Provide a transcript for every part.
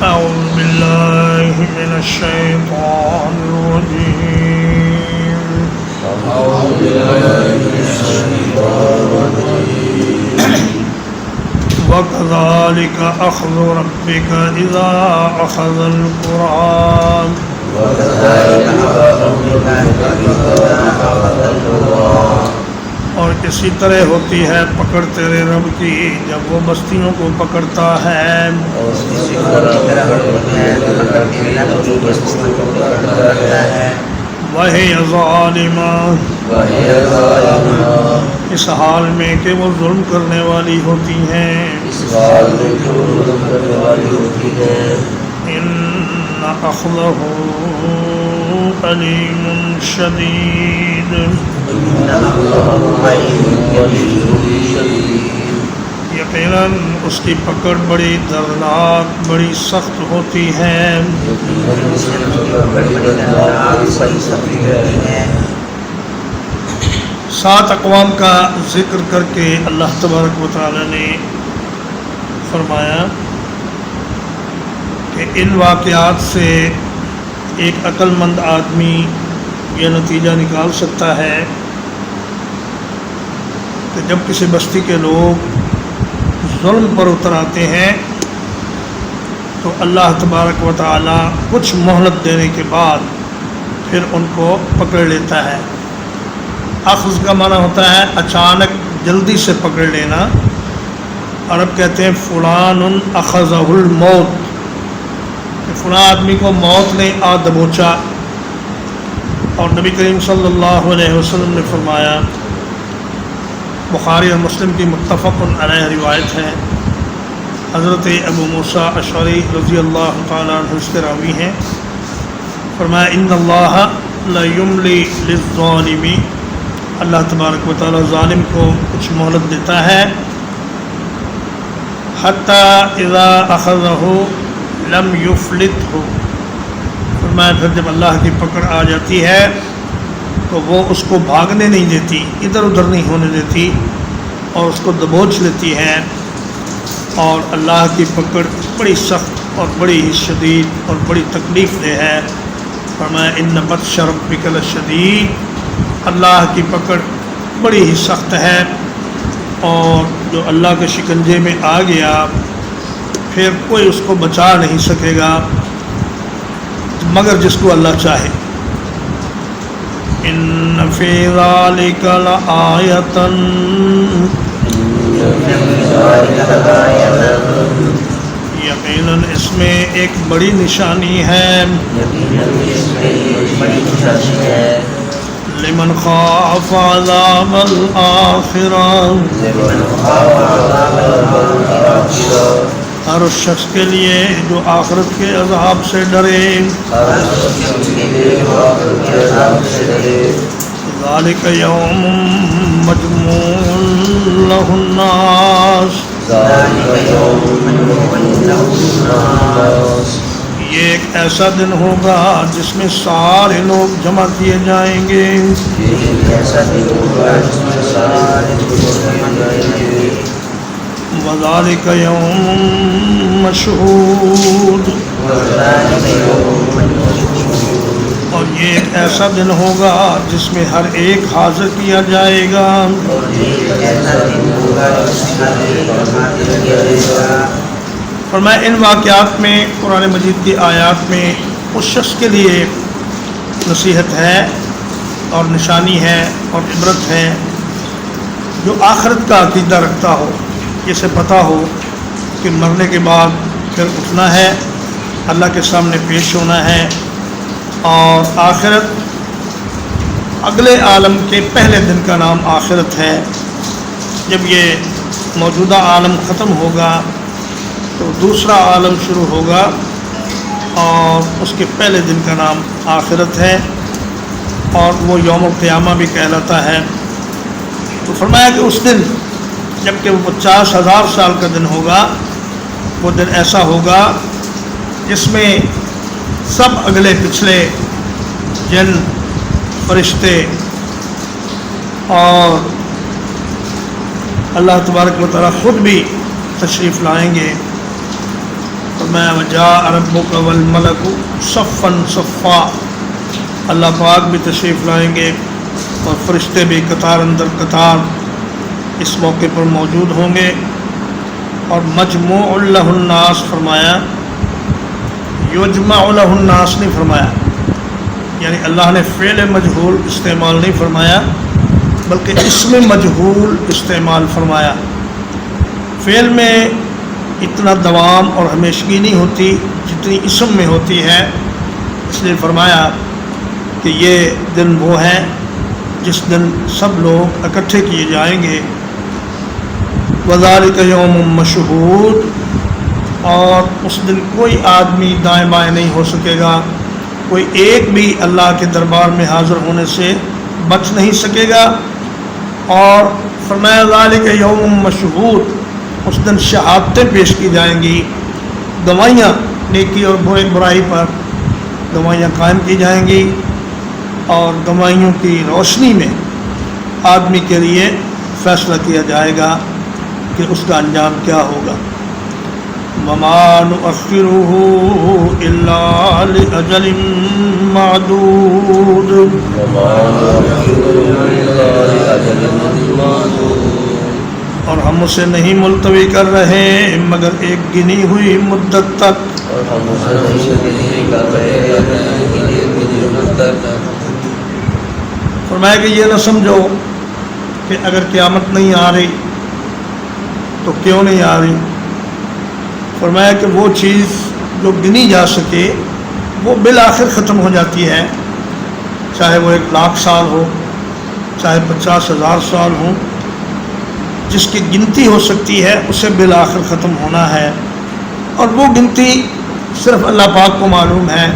أعوذ بالله من الشيطان الرجيم وكذلك أخذ ربك إذا أخذ القرى اور اسی طرح ہوتی ہے پکڑ تیرے رب کی جب وہ بستیوں کو پکڑتا ہے. وہی ظالمہ اس حال میں کہ وہ ظلم کرنے والی ہوتی ہیں. ان اخذہ علیم شدید یقیناً اس کی پکڑ بڑی دردناک بڑی سخت ہوتی ہے. 7 اقوام کا ذکر کر کے اللہ تبارک و تعالی نے فرمایا کہ ان واقعات سے ایک عقل مند آدمی یہ نتیجہ نکال سکتا ہے کہ جب کسی بستی کے لوگ ظلم پر اتر آتے ہیں تو اللہ تبارک و تعالی کچھ مہلت دینے کے بعد پھر ان کو پکڑ لیتا ہے. اخذ کا معنی ہوتا ہے اچانک جلدی سے پکڑ لینا. عرب کہتے ہیں فلان اخذہ الموت، کہ فلاں آدمی کو موت نے آ دبوچا. اور نبی کریم صلی اللہ علیہ وسلم نے فرمایا، بخاری اور مسلم کی متفق علیہ روایت ہے، حضرت ابو موسیٰ اشعری رضی اللہ تعالیٰ عنہ اس کے راوی ہیں، فرمایا ان اللہ لیملی للظالم، اللہ تبارک و تعالیٰ ظالم کو کچھ مہلت دیتا ہے، حتی اذا اخذہ لم یفلتہ، فرمایا پھر جب اللہ کی پکڑ آ جاتی ہے تو وہ اس کو بھاگنے نہیں دیتی، ادھر ادھر نہیں ہونے دیتی اور اس کو دبوچ لیتی ہے. اور اللہ کی پکڑ بڑی سخت اور بڑی ہی شدید اور بڑی تکلیف دہ ہے. فرمایا ان بطش ربک لشدید، اللہ کی پکڑ بڑی ہی سخت ہے اور جو اللہ کے شکنجے میں آ گیا پھر کوئی اس کو بچا نہیں سکے گا مگر جس کو اللہ چاہے. ان فی ذلک لآیۃ، یقیناً اس میں ایک بڑی نشانی ہے، لمن خاف عذاب الآخرہ، ہر اس شخص کے لیے جو آخرت کے عذاب سے ڈرے. ذالک یوم مجموع لہ الناس، یہ ایک ایسا دن ہوگا جس میں سارے لوگ جمع کیے جائیں گے. وذالک یوم مشہود، اور یہ ایک ایسا دن ہوگا جس میں ہر ایک حاضر کیا جائے گا. فرمایا ان واقعات میں قرآن مجید کی آیات میں اس شخص کے لیے نصیحت ہے اور نشانی ہے اور عبرت ہے جو آخرت کا عقیدہ رکھتا ہو، جسے پتہ ہو کہ مرنے کے بعد پھر اٹھنا ہے، اللہ کے سامنے پیش ہونا ہے، اور آخرت اگلے عالم کے پہلے دن کا نام آخرت ہے. جب یہ موجودہ عالم ختم ہوگا تو دوسرا عالم شروع ہوگا اور اس کے پہلے دن کا نام آخرت ہے اور وہ یوم القیامہ بھی کہلاتا ہے. تو فرمایا کہ اس دن جب کہ وہ 50,000 سال کا دن ہوگا، وہ دن ایسا ہوگا جس میں سب اگلے پچھلے جن فرشتے اور اللہ تبارک و تعالیٰ خود بھی تشریف لائیں گے. فرمایا وجاء ربک والملک صفا صفا، اللہ پاک بھی تشریف لائیں گے اور فرشتے بھی قطار اندر قطار اس موقع پر موجود ہوں گے. اور مجموع لہ الناس فرمایا، یجمع لہ الناس نہیں فرمایا، یعنی اللہ نے فعل مجہول استعمال نہیں فرمایا بلکہ اسم مجہول استعمال فرمایا. فعل میں اتنا دوام اور ہمیشگی نہیں ہوتی جتنی اسم میں ہوتی ہے، اس لیے فرمایا کہ یہ دن وہ ہے جس دن سب لوگ اکٹھے کیے جائیں گے. وذالک یوم مشہود، اور اس دن کوئی آدمی دائیں بائیں نہیں ہو سکے گا، کوئی ایک بھی اللہ کے دربار میں حاضر ہونے سے بچ نہیں سکے گا. اور فرمایا ذالک یوم مشہود، اس دن شہادتیں پیش کی جائیں گی، گواہیاں نیکی اور برائی پر گواہیاں قائم کی جائیں گی، اور گواہیوں کی روشنی میں آدمی کے لیے فیصلہ کیا جائے گا کہ اس کا انجام کیا ہوگا. وما نؤخرہ الا لأجل معدود، اور ہم اسے نہیں ملتوی کر رہے مگر ایک گنی ہوئی مدت تک. فرمایا کہ یہ نہ سمجھو کہ اگر قیامت نہیں آ رہی تو کیوں نہیں آ رہی. فرمایا کہ وہ چیز جو گنی جا سکے وہ بالآخر ختم ہو جاتی ہے، چاہے وہ 1,00,000 سال ہو، چاہے 50,000 سال ہوں، جس کی گنتی ہو سکتی ہے اسے بالآخر ختم ہونا ہے. اور وہ گنتی صرف اللہ پاک کو معلوم ہے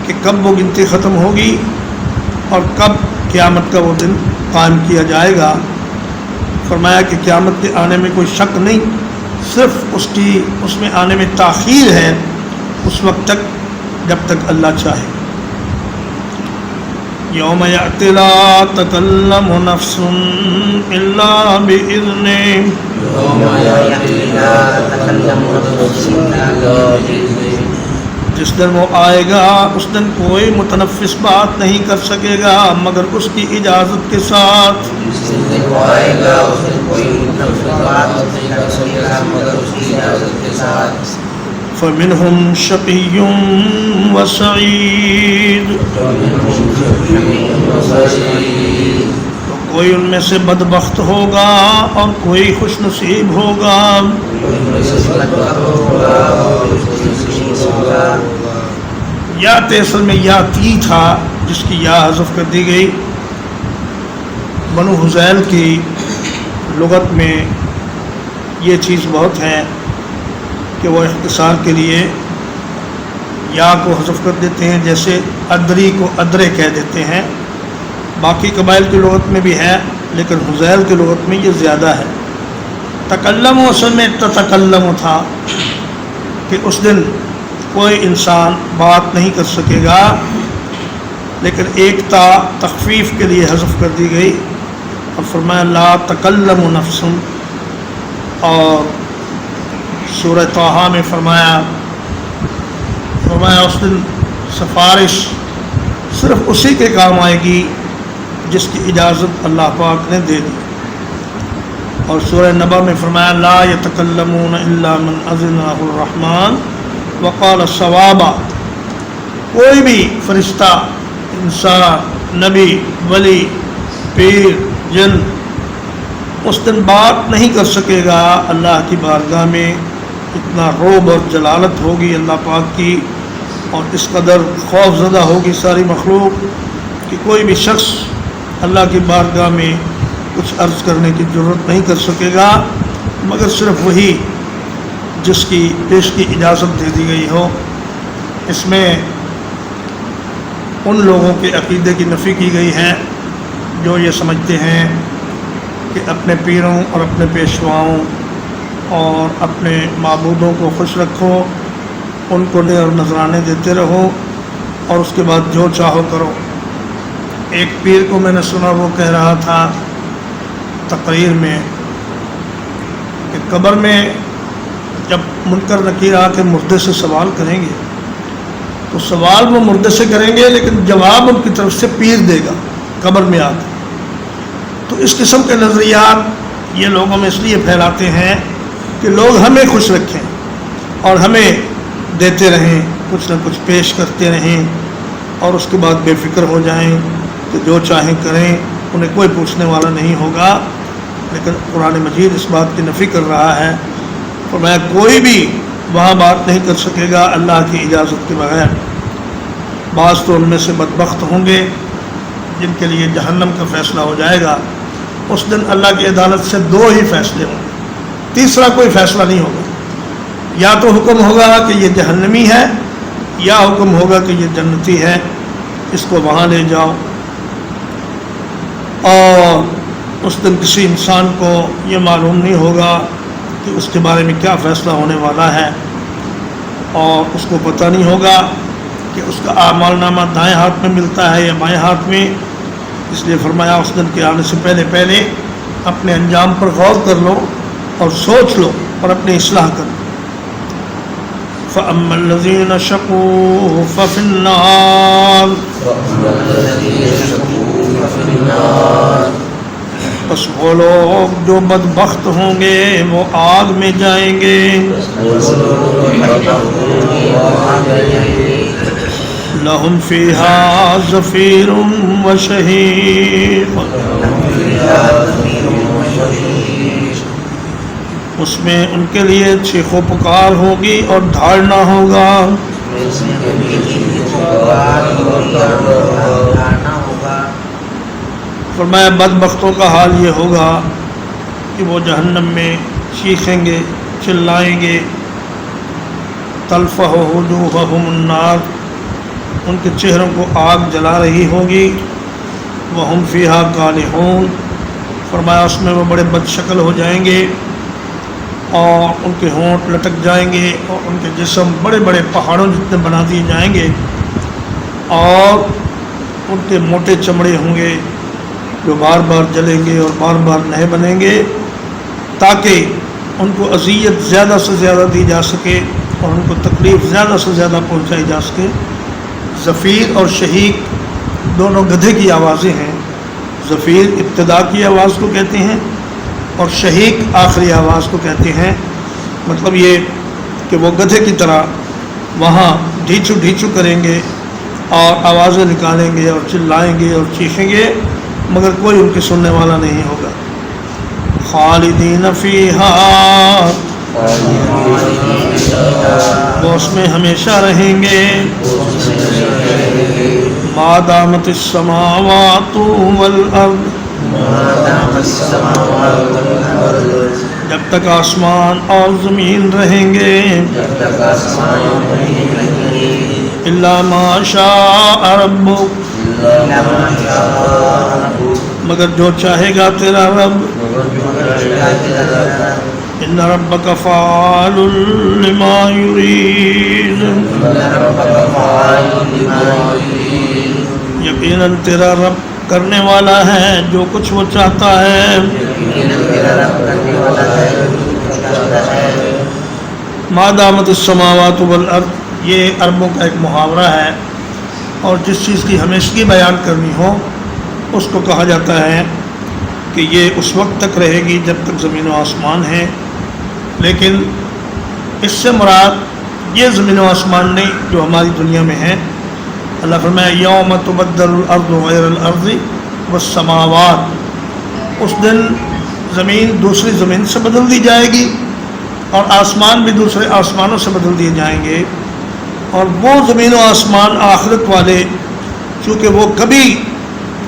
کہ کب وہ گنتی ختم ہوگی اور کب قیامت کا وہ دن قائم کیا جائے گا. فرمایا کہ قیامت کے آنے میں کوئی شک نہیں، صرف اس میں آنے میں تاخیر ہے اس وقت تک جب تک اللہ چاہے. یوم یأتی لا تکلم نفس الا بإذنہ، جس دن وہ آئے گا اس دن کوئی متنفس بات نہیں کر سکے گا مگر اس کی اجازت کے ساتھ. فمنہم شقی وسعید، تو کوئی ان میں سے بدبخت ہوگا اور کوئی خوش نصیب ہوگا. یا اصل میں یا تی تھا جس کی یا حذف کر دی گئی. بنو حذیل کی لغت میں یہ چیز بہت ہے کہ وہ اختصار کے لیے یا کو حذف کر دیتے ہیں، جیسے ادری کو ادرے کہہ دیتے ہیں. باقی قبائل کی لغت میں بھی ہے لیکن حذیل کی لغت میں یہ زیادہ ہے. تکلم اصل میں تتکلم تھا کہ اس دن کوئی انسان بات نہیں کر سکے گا، لیکن ایک تا تخفیف کے لیے حذف کر دی گئی اور فرمایا لا تکلم نفس. اور سورہ طٰہٰ میں فرمایا اس دن سفارش صرف اسی کے کام آئے گی جس کی اجازت اللہ پاک نے دے دی. اور سورہ نبا میں فرمایا لا یتکلمون الا من اذن له الرحمن وقال صوابا، کوئی بھی فرشتہ، انسان، نبی، ولی، پیر، جن اس دن بات نہیں کر سکے گا. اللہ کی بارگاہ میں اتنا رعب اور جلالت ہوگی اللہ پاک کی، اور اس قدر خوف زدہ ہوگی ساری مخلوق کہ کوئی بھی شخص اللہ کی بارگاہ میں کچھ عرض کرنے کی ضرورت نہیں کر سکے گا مگر صرف وہی جس کی پیش کی اجازت دے دی گئی ہو. اس میں ان لوگوں کے عقیدے کی نفی کی گئی ہے جو یہ سمجھتے ہیں کہ اپنے پیروں اور اپنے پیشواؤں اور اپنے معبودوں کو خوش رکھو، ان کو دے اور نذرانے دیتے رہو اور اس کے بعد جو چاہو کرو. ایک پیر کو میں نے سنا وہ کہہ رہا تھا تقریر میں کہ قبر میں جب منکر نکیر آ کے مردے سے سوال کریں گے تو سوال وہ مردے سے کریں گے، لیکن جواب ان کی طرف سے پیر دے گا قبر میں آ کے۔ تو اس قسم کے نظریات یہ لوگوں میں اس لیے پھیلاتے ہیں کہ لوگ ہمیں خوش رکھیں اور ہمیں دیتے رہیں، کچھ نہ کچھ پیش کرتے رہیں، اور اس کے بعد بے فکر ہو جائیں کہ جو چاہیں کریں، انہیں کوئی پوچھنے والا نہیں ہوگا۔ لیکن قرآن مجید اس بات کی نفی کر رہا ہے، فرمایا کوئی بھی وہاں بات نہیں کر سکے گا اللہ کی اجازت کے بغیر۔ بعض تو ان میں سے بدبخت ہوں گے جن کے لیے جہنم کا فیصلہ ہو جائے گا۔ اس دن اللہ کی عدالت سے دو ہی فیصلے ہوں گے، تیسرا کوئی فیصلہ نہیں ہوگا۔ یا تو حکم ہوگا کہ یہ جہنمی ہے، یا حکم ہوگا کہ یہ جنتی ہے، اس کو وہاں لے جاؤ۔ اور اس دن کسی انسان کو یہ معلوم نہیں ہوگا کہ اس کے بارے میں کیا فیصلہ ہونے والا ہے، اور اس کو پتہ نہیں ہوگا کہ اس کا اعمال نامہ دائیں ہاتھ میں ملتا ہے یا بائیں ہاتھ میں۔ اس لیے فرمایا اس دن کے آنے سے پہلے پہلے اپنے انجام پر غور کر لو اور سوچ لو اور اپنی اصلاح کر لو۔ فَأَمَّا الَّذِينَ شَقُوا فَفِي النَّارِ، بس وہ لوگ جو بدبخت ہوں گے وہ آگ میں جائیں گے۔ لَهُمْ فِيهَا زَفِيرٌ وَشَهِيقٌ، اس میں ان کے لیے چیخ و پکار ہوگی اور دھاڑنا ہوگا۔ فرمایا بدبختوں کا حال یہ ہوگا کہ وہ جہنم میں چیخیں گے، چلائیں گے۔ تلفح وجوہہم النار، ان کے چہروں کو آگ جلا رہی ہوگی۔ وہم فیہا کالحون، فرمایا اس میں وہ بڑے بد شکل ہو جائیں گے اور ان کے ہونٹ لٹک جائیں گے اور ان کے جسم بڑے بڑے پہاڑوں جتنے بنا دیے جائیں گے، اور ان کے موٹے چمڑے ہوں گے جو بار بار جلیں گے اور بار بار نئے بنیں گے، تاکہ ان کو اذیت زیادہ سے زیادہ دی جا سکے اور ان کو تکلیف زیادہ سے زیادہ پہنچائی جا سکے۔ زفیر اور شہیق دونوں گدھے کی آوازیں ہیں۔ زفیر ابتدا کی آواز کو کہتے ہیں اور شہیق آخری آواز کو کہتے ہیں۔ مطلب یہ کہ وہ گدھے کی طرح وہاں ڈھیچو ڈھیچو کریں گے اور آوازیں نکالیں گے اور چلائیں گے اور چیخیں گے، مگر کوئی ان کے سننے والا نہیں ہوگا۔ خالدین فیہا، وہ اس میں ہمیشہ رہیں گے۔ ما دامت السماوات والارض، جب تک آسمان اور زمین رہیں گے۔ الا ما شاء ربک، مگر جو چاہے گا تیرا رب۔ ان ربک فعال لما یرید، یقیناً تیرا رب کرنے والا ہے جو کچھ وہ چاہتا ہے۔ ما دامت السماوات والارض، یہ عربوں کا ایک محاورہ ہے، اور جس چیز کی ہمیشگی بیان کرنی ہو اس کو کہا جاتا ہے کہ یہ اس وقت تک رہے گی جب تک زمین و آسمان ہے۔ لیکن اس سے مراد یہ زمین و آسمان نہیں جو ہماری دنیا میں ہے۔ اللہ فرمایا یوم تبدل الارض غیر الارض والسماوات، اس دن زمین دوسری زمین سے بدل دی جائے گی اور آسمان بھی دوسرے آسمانوں سے بدل دیے جائیں گے، اور وہ زمین و آسمان آخرت والے چونکہ وہ کبھی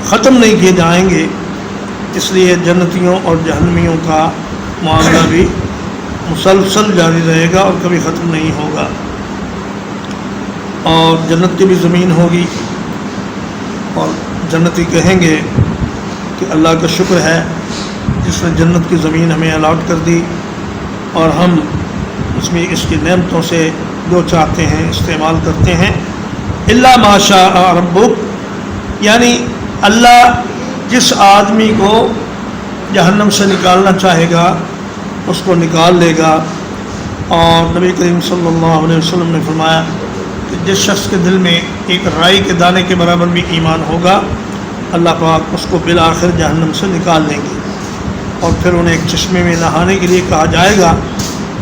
ختم نہیں کیے جائیں گے، اس لیے جنتیوں اور جہنمیوں کا معاملہ بھی مسلسل جاری رہے گا اور کبھی ختم نہیں ہوگا۔ اور جنت کی بھی زمین ہوگی، اور جنتی کہیں گے کہ اللہ کا شکر ہے جس نے جنت کی زمین ہمیں الاٹ کر دی، اور ہم اس میں اس کی نعمتوں سے جو چاہتے ہیں استعمال کرتے ہیں۔ الا ما شاء ربک، یعنی اللہ جس آدمی کو جہنم سے نکالنا چاہے گا اس کو نکال لے گا، اور نبی کریم صلی اللہ علیہ وسلم نے فرمایا کہ جس شخص کے دل میں ایک رائی کے دانے کے برابر بھی ایمان ہوگا اللہ پاک اس کو بالآخر جہنم سے نکال دیں گے، اور پھر انہیں ایک چشمے میں نہانے کے لیے کہا جائے گا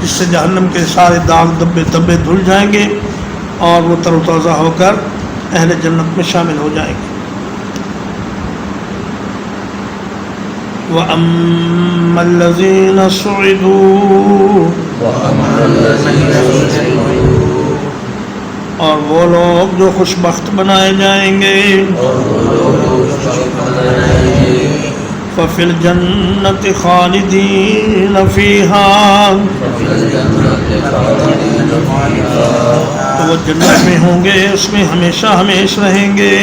جس سے جہنم کے سارے داغ دبے دھل جائیں گے اور وہ تر و تازہ ہو کر اہل جنت میں شامل ہو جائیں گے۔ وَأَمَّا الَّذِينَ سُعِدُوا، اور وہ لوگ جو خوش بخت بنائے جائیں گے، فَفِي الْجَنَّةِ خَالِدِينَ فِيهَا، تو وہ جنت میں ہوں گے، اس میں ہمیشہ ہمیش رہیں گے۔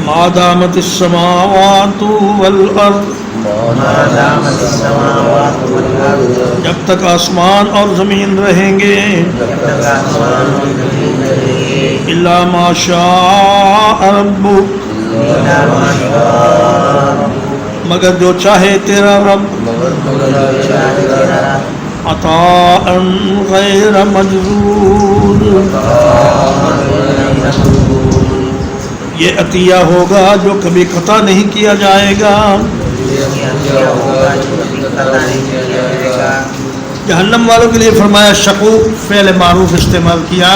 ما دامت السماوات والارض، جب تک آسمان اور زمین رہیں گے، الا ما شاء ربک، مگر جو چاہے تیرا رب، عطاء غیر مجذوذ، یہ عطیہ ہوگا جو کبھی قطع نہیں کیا جائے گا۔ جہنم والوں کے لیے فرمایا شقو، فعل معروف استعمال کیا،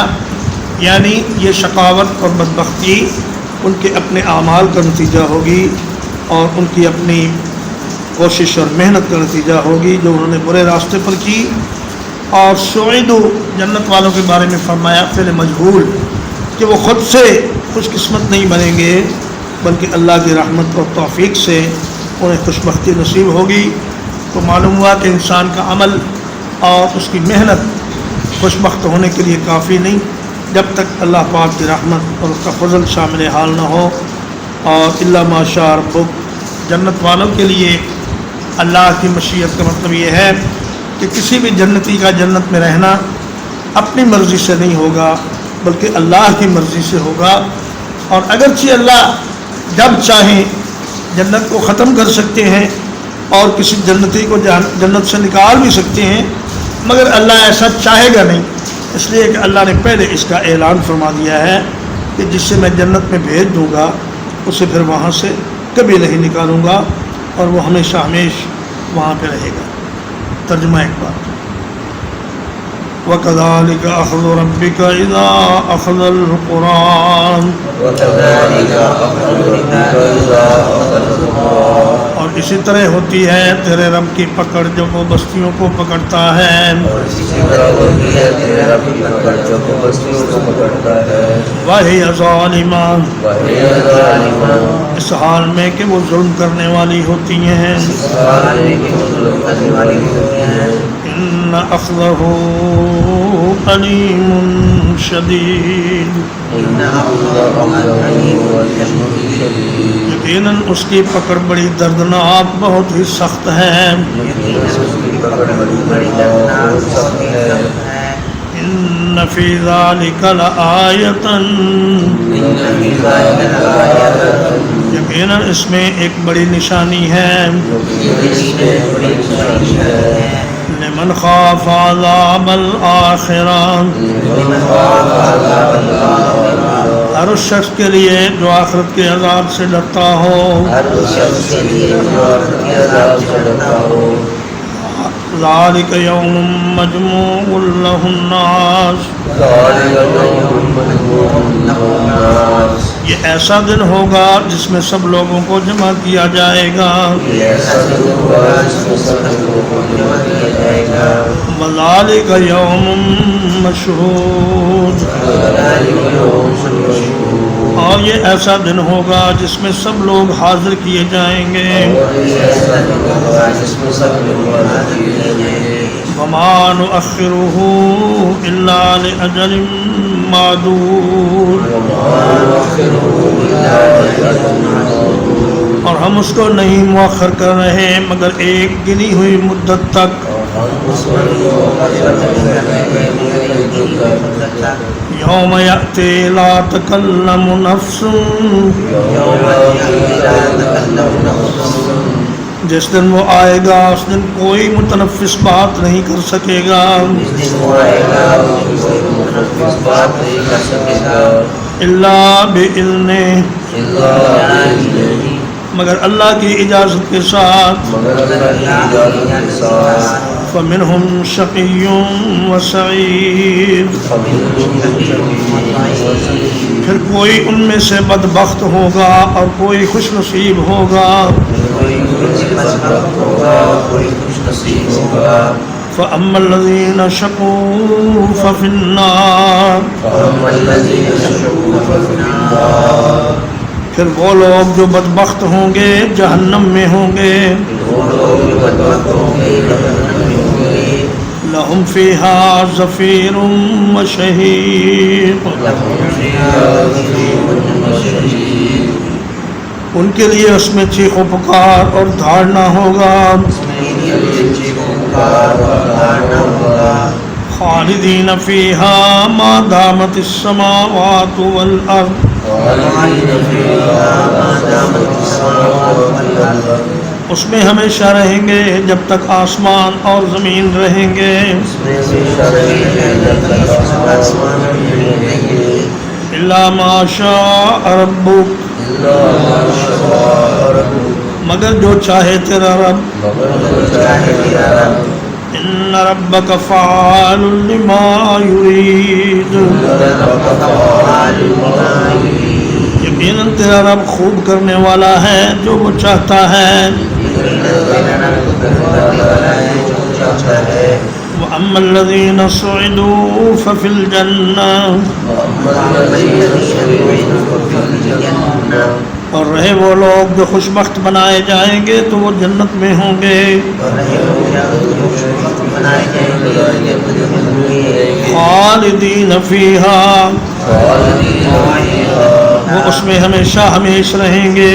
یعنی یہ شقاوت اور بدبختی ان کے اپنے اعمال کا نتیجہ ہوگی اور ان کی اپنی کوشش اور محنت کا نتیجہ ہوگی جو انہوں نے برے راستے پر کی۔ اور سعیدو، جنت والوں کے بارے میں فرمایا فعل مجہول کہ وہ خود سے خوش قسمت نہیں بنیں گے بلکہ اللہ کی رحمت اور توفیق سے انہیں خوش بختی نصیب ہوگی۔ تو معلوم ہوا کہ انسان کا عمل اور اس کی محنت خوش بخت ہونے کے لیے کافی نہیں، جب تک اللہ پاک کی رحمت اور اس کا فضل شامل حال نہ ہو۔ اور الا ما شاء ربک، جنت والوں کے لیے اللہ کی مشیت کا مطلب یہ ہے کہ کسی بھی جنتی کا جنت میں رہنا اپنی مرضی سے نہیں ہوگا بلکہ اللہ کی مرضی سے ہوگا۔ اور اگرچہ اللہ جب چاہیں جنت کو ختم کر سکتے ہیں اور کسی جنتی کو جنت سے نکال بھی سکتے ہیں، مگر اللہ ایسا چاہے گا نہیں، اس لیے کہ اللہ نے پہلے اس کا اعلان فرما دیا ہے کہ جس سے میں جنت میں بھیج دوں گا اسے پھر وہاں سے کبھی نہیں نکالوں گا اور وہ ہمیشہ ہمیش وہاں پہ رہے گا۔ ترجمہ ایک بار، وَكَذَلِكَ أَخْذُ رَبِّكَ إِذَا أَخَذَ الْقُرَىٰ، اور اسی طرح ہوتی ہے تیرے رب کی پکڑ جب وہ بستیوں کو پکڑتا ہے۔ وَهِيَ ظَالِمَةٌ، اس حال میں کہ وہ ظلم کرنے والی ہوتی ہیں۔ إِنَّ أَخْذَهُ أَلِيمٌ شَدِيدٌ، یقیناً اس کی پکڑ بڑی دردناک بہت ہی سخت ہے۔ إِنَّ فِي ذَلِكَ لَآيَةً، یقیناً اس میں ایک بڑی نشانی ہے۔ لمن خاف عذاب الآخرہ، ہر اس شخص کے لیے جو آخرت کے عذاب سے ڈرتا ہو۔ ذالک یوم مجموع لہ الناس، یہ ایسا دن ہوگا جس میں سب لوگوں کو جمع کیا جائے گا۔ وذالک یوم مشہود، اور یہ ایسا دن ہوگا جس میں سب لوگ حاضر کیے جائیں گے۔ وما نؤخرہ الا لأجل معدود، اور ہم اس کو نہیں مؤخر کر رہے مگر ایک گنی ہوئی مدت تک۔ یوم یأتی لا تکلم نفس، جس دن وہ آئے گا اس دن کوئی متنفس بات نہیں کر سکے گا الا بإذنہ، مگر اللہ کی اجازت کے ساتھ. فمنہم شقی و سعید، پھر کوئی ان میں سے بدبخت ہوگا اور کوئی خوش نصیب ہوگا. فأما الذین شقوا ففی النار، پھر وہ لوگ جو بدبخت ہوں گے جہنم میں ہوں گے. لہم فیہا زفیر و شہیق، ان کے لیے اس میں چیخ و پکار اور دھاڑنا ہوگا. خالدین فیہا ما دامت السماوات والارض، اس میں ہمیشہ رہیں گے جب تک آسمان اور زمین رہیں گے. الا ما شاء ربک، مگر جو چاہے تیرا رب. ان ربک فعال لما یرید، یقیناً تیرا رب خوب کرنے والا ہے جو وہ چاہتا ہے. وَأَمَّا الَّذِينَ سُعِدُوا فَفِي الْجَنَّةِ، اور رہے وہ لوگ جو خوش بخت بنائے جائیں گے تو وہ جنت میں ہوں گے. خالدین فیہا، وہ اس میں ہمیشہ ہمیش رہیں گے.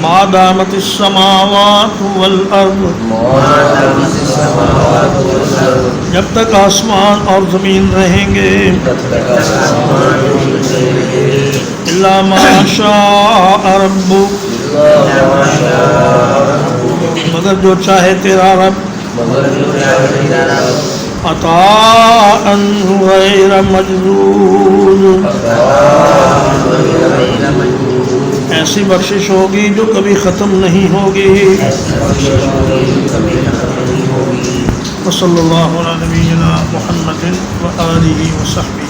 ما دامت السماوات والارض، جب تک آسمان اور زمین رہیں گے. الا ما شاء ربک، مگر جو چاہے تیرا رب. عطاء غیر مجذوذ، ایسی بخشش ہوگی جو کبھی ختم نہیں ہوگی. وصلی اللہ علی نبینا محمد وآلہ وصحبہ.